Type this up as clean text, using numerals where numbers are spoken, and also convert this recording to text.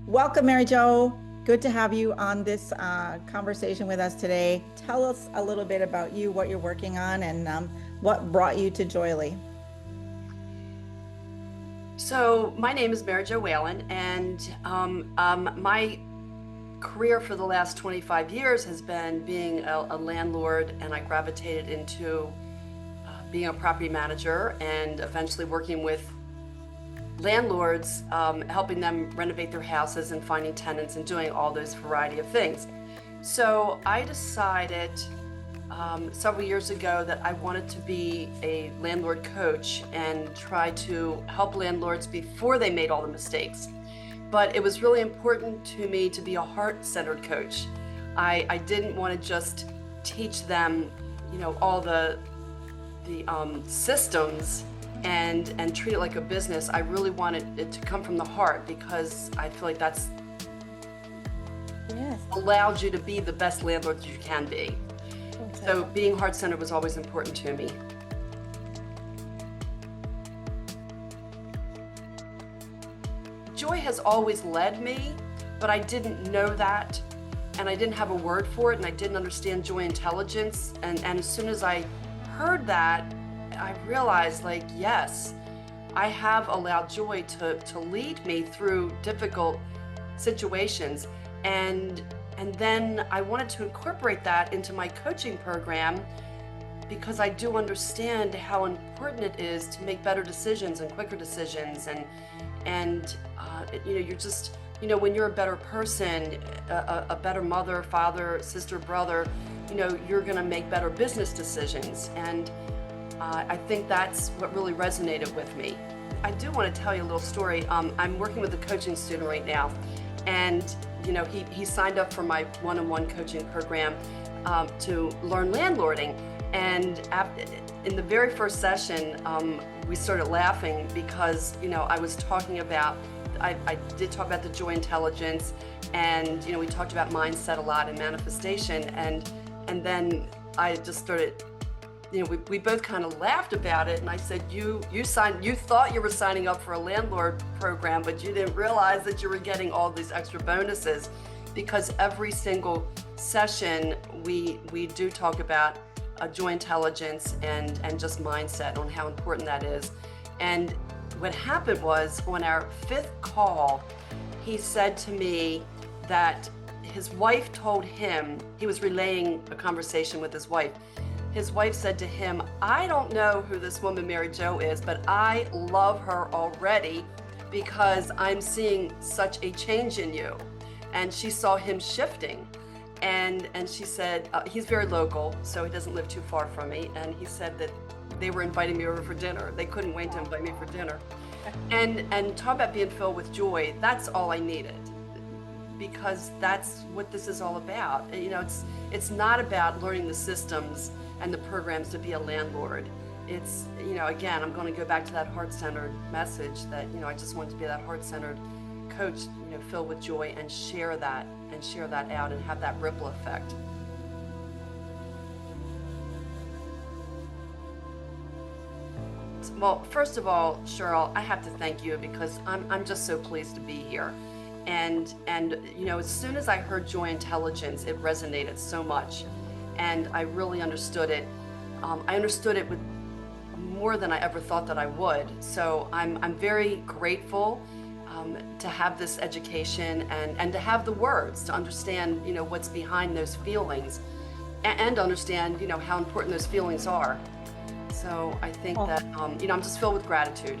Welcome, MaryJo. Good to have you on this conversation with us today. Tell us a little bit about you, what you're working on, and what brought you to JOYELY. So my name is MaryJo Whalen, and my career for the last 25 years has been being a landlord, and I gravitated into being a property manager and eventually working with landlords, helping them renovate their houses and finding tenants and doing all those variety of things. So I decided several years ago that I wanted to be a landlord coach and try to help landlords before they made all the mistakes. But it was really important to me to be a heart-centered coach. I didn't want to just teach them, all the systems and treat it like a business. I really wanted it to come from the heart because I feel like that's Yes. allowed you to be the best landlord you can be. So being heart-centered was always important to me. Joy has always led me, but I didn't know that, and I didn't have a word for it, and I didn't understand joy intelligence. And as soon as I heard that, I realized, like, yes, I have allowed joy to lead me through difficult situations. And then I wanted to incorporate that into my coaching program because I do understand how important it is to make better decisions and quicker decisions. You're just, when you're a better person, a better mother, father, sister, brother, you're going to make better business decisions. And I think that's what really resonated with me. I do want to tell you a little story. I'm working with a coaching student right now, and he signed up for my one-on-one coaching program to learn landlording. And in the very first session, we started laughing because I was talking about, I did talk about the joy intelligence, and we talked about mindset a lot and manifestation, and then I just started. We both kind of laughed about it, and I said, you thought you were signing up for a landlord program, but you didn't realize that you were getting all these extra bonuses, because every single session we do talk about joy intelligence and just mindset on how important that is. And what happened was, on our fifth call, he said to me that his wife told him, he was relaying a conversation with his wife. His wife said to him, "I don't know who this woman MaryJo is, but I love her already because I'm seeing such a change in you." And she saw him shifting. And she said, he's very local, so he doesn't live too far from me. And he said that they were inviting me over for dinner. They couldn't wait to invite me for dinner. And talk about being filled with joy, that's all I needed. Because that's what this is all about. It's not about learning the systems and the programs to be a landlord. It's, again, I'm going to go back to that heart-centered message that, I just want to be that heart-centered coach, filled with joy, and share that out and have that ripple effect. Well, first of all, Cheryl, I have to thank you because I'm just so pleased to be here. And as soon as I heard joy intelligence, it resonated so much, and I really understood it. I understood it with more than I ever thought that I would. So I'm very grateful to have this education and to have the words to understand what's behind those feelings, and understand how important those feelings are. So I think that I'm just filled with gratitude.